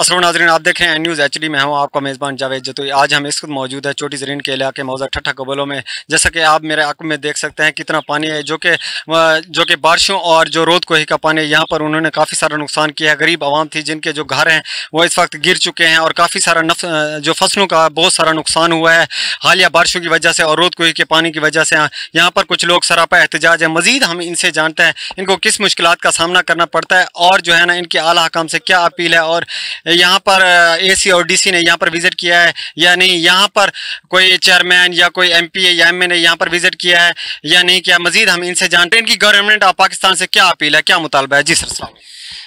अस्सलाम नाज़रीन, आप देख रहे हैं न्यूज़ एचडी में हूँ आपका मेज़बान जावेद जतोई। आज हम इस वक्त मौजूद है चोटी ज़रीन के इलाके मौजा ठट्ठा कबलों में। जैसा कि आप मेरे आंखों में देख सकते हैं कितना पानी है, जो कि बारिशों और जो रोद कोही का पानी है, यहाँ पर उन्होंने काफ़ी सारा नुकसान किया है। गरीब आवाम थी जिनके जो घर हैं वो इस वक्त गिर चुके हैं और काफ़ी सारा जो फसलों का बहुत सारा नुकसान हुआ है हालिया बारिशों की वजह से और रोद कोही के पानी की वजह से। यहाँ पर कुछ लोग सरापा एहतजाज है। मज़ीद हम इनसे जानते हैं इनको किस मुश्किलात का सामना करना पड़ता है और जो है ना इनकी आला हकाम से क्या अपील है, और यहाँ पर एसी और डीसी ने यहाँ पर विजिट किया है या नहीं, यहाँ पर कोई चेयरमैन या कोई एमपी या एमएलए ने यहाँ पर विजिट किया है या नहीं किया। मजीद हम इनसे जानते हैं इनकी गवर्नमेंट ऑफ पाकिस्तान से क्या अपील है, क्या मुतालबा है। जी सर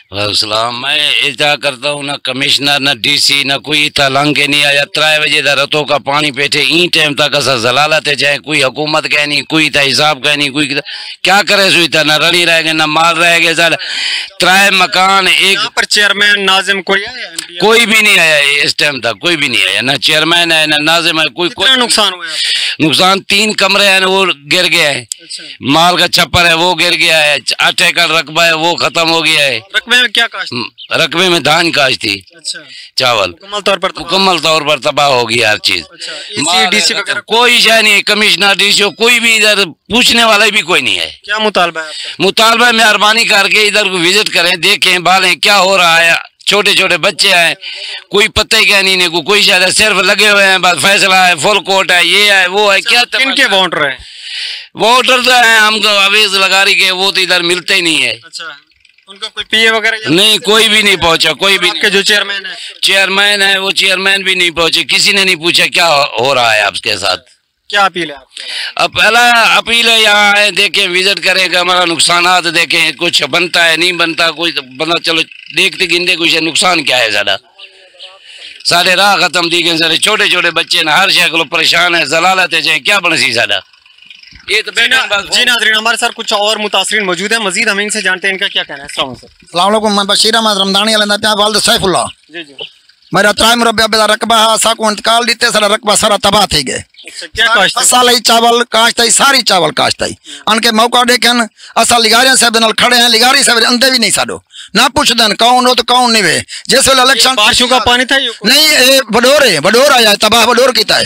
सलाम। मैं इतना करता हूँ, ना कमिश्नर ना डीसी ना कोई इतना लंघ के नहीं आया। 3 बजे का रतों का पानी पेटे ई टाइम तक असा जलालत चाहे कोई हुकूमत कह नहीं, कोई था हिसाब कह नहीं, कोई क्या करे सो इतना ना रली रह गए ना माल रह गए सर। 3 मकान एक पर चेयरमैन नाजिम कोई भी नहीं आया इस टाइम तक, कोई भी नहीं आया, ना चेयरमैन है ना नाजिम है। कोई नुकसान हुआ? नुकसान 3 कमरे हैं वो गिर गया है। माल का छप्पर है वो गिर गया है। 8 एकड़ रकबा है वो खत्म हो गया है। रकबे में क्या काश्त? रकबे में धान काश्त थी। अच्छा। चावल मुकम्मल तौर पर तबाह हो गया हर चीज। अच्छा। कोई शय नहीं, कमिश्नर डीसी कोई भी इधर पूछने वाला भी कोई नहीं है। क्या मुतालबा है आपका? मुतालबा मेहरबानी करके इधर को विजिट करें, देखें भालें क्या हो रहा है। छोटे छोटे बच्चे हैं, कोई पता ही क्या नहीं को, कोई शायद सिर्फ लगे हुए हैं, बस फैसला है, फुल कोर्ट है, ये है वो है। क्या किनके वोटर है? वोटर तो है हमको अवेज लगा रही के, वो तो इधर मिलते ही नहीं है। अच्छा। उनका कोई पीए वगैरह नहीं, कोई भी नहीं पहुंचा, कोई भी नहीं। जो चेयरमैन है वो चेयरमैन भी नहीं पहुंचे, किसी ने नहीं पूछा क्या हो रहा है आपके साथ। क्या अपील है आपकी? अब पहला अपील है यहाँ आए, देखें, विजिट करें कि हमारा नुकसानात देखें, कुछ बनता है नहीं बनता, कोई बंदा चलो देखते गिनते कुछ नुकसान क्या है। ज्यादा सारे राह खत्म दी गए, सारे छोटे छोटे बच्चे न हर शय को परेशान है, जलालत है, चाहे क्या बन सी ज्यादा। ये तो जी नाज़रीन, हमारे साथ कुछ और मुतासरीन मौजूद है, मजीद हम इनसे जानते हैं इनका क्या कहना है। अस्सलाम वालेकुम, मैं बशीर अहमद रमदानी वालिद सैफुल्ला। जी जी। मेरा 3 मुरब्बा रकबा है, साको इंतकाल दीते सारा रकबा सारा तबाह थी गए। क्या काश्त? असल चावल काश्त है, सारी चावल काश्त है। अनके मौका देखें असा लिगारिया साहब नाल खड़े हैं, लिगारी साहब अंदर भी नहीं साडो ना पूछदन कौन हो तो कौन नहीं वे। जिस वेले इलेक्शन बारिशों का पानी था नहीं, ये बडोर आया तबाह, बडोर कीता है,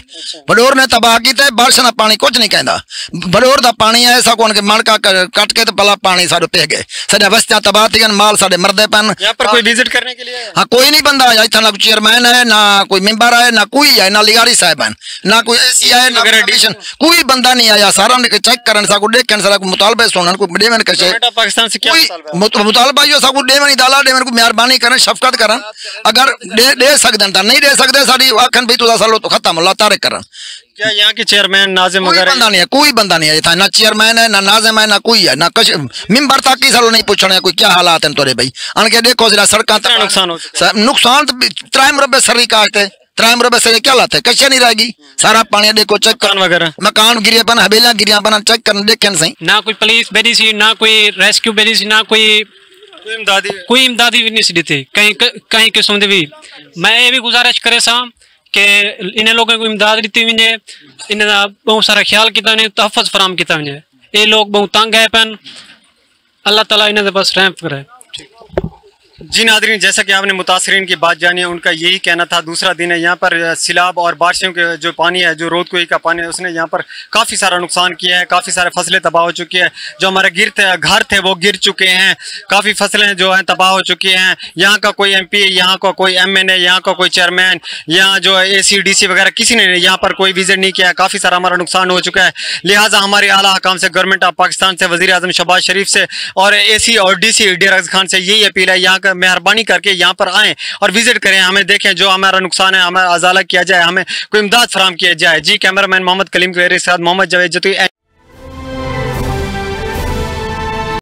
बडोर ने तबाह कीता है। बारिश का पानी कुछ नहीं कहता, बडोर का पानी है ऐसा कौन के मणका कट के तो पला पानी साडो पे गए, साडे बस्तियां तबाह थी, माल साडे मरदे पन। यहाँ पर कोई विजिट करने के लिए? हाँ, कोई नहीं बंदा आया इतना, ना कोई चेयरमैन है, ना कोई मेंबर है, ना कोई है, ना लिगारी साहब है, ना कोई एसी है, ना कोई बंदा नहीं आया। सारा चेक करन साको देखन सारा मुतालबा सुनन को डेवन कैसे पाकिस्तान से क्या मुतालबा जो साको डेवन दाला डेवन को मेहरबानी करन, शफकत करन। अगर दे सकदन ता नहीं दे सकदे, साडी आखन भी तुदा सालो तो खत्म अल्लाह तारे करन। क्या यहाँ के चेयरमैन नाजिम वगैरह? बंदा नहीं है, कोई बंदा नहीं है, ना चेयरमैन है, ना नाजिम है, ना कोई है, ना कुछ मेंबर तक ही सालो नहीं पूछने कोई क्या हालात हैं तोरे भाई। अनके देखो जरा सड़क नुकसान 3 मुरब्बे सरी काट है, 3 मुरब्बे सरी क्या लाते कच्चे नहीं रहेगी। सारा पानी देखो चेक कर वगैरह, मकान गिरिया पन हवेलियां गिरिया पन चेक कर देखें सही। ना कोई पुलिस बेरी सी, ना कोई रेस्क्यू बेरी सी, ना कोई इमदादी भी नहीं सी देते कहीं किस्म भी। मैं ये भी गुजारिश करे सा कि इन लोगों को इमदाद दी वजे, इन बहुत सारा ख्याल किया वजे, तहफ़्फ़ुज़ फराम किया वजे। ये लोग बहुत तंग है पन, अल्लाह ताला इन्हें बस रहम करे। जी नाज़रीन, जैसा कि आपने मुतासरीन की बात जानी है, उनका यही कहना था। दूसरा दिन है यहाँ पर सिलाब और बारिशों के जो पानी है, जो रोद कोही का पानी है, उसने यहाँ पर काफ़ी सारा नुकसान किया है। काफ़ी सारे फसलें तबाह हो चुकी है, जो हमारे घर थे वो गिर चुके हैं। काफ़ी फसलें जो हैं तबाह हो चुकी हैं। यहाँ का कोई एमपी, यहाँ का कोई एमएनए, यहाँ का कोई चेयरमैन, यहाँ जो एसी डीसी वगैरह किसी ने यहाँ पर कोई विजिट नहीं किया। काफ़ी सारा हमारा नुकसान हो चुका है। लिहाजा हमारे आला हकाम से, गवर्नमेंट ऑफ पाकिस्तान से, वज़ीर आज़म शहबाज शरीफ से और एसी और डीसी डियर अज़ खान से यही अपील है, यहाँ का मेहरबानी करके यहाँ पर आएँ और विजिट करें, हमें देखें, जो हमारा नुकसान है हमें अजाला किया जाए, हमें कोई इमदाद फराहम किया जाए। जी, कैमरामैन मोहम्मद कलीम के साथ मोहम्मद जावेद जतोई।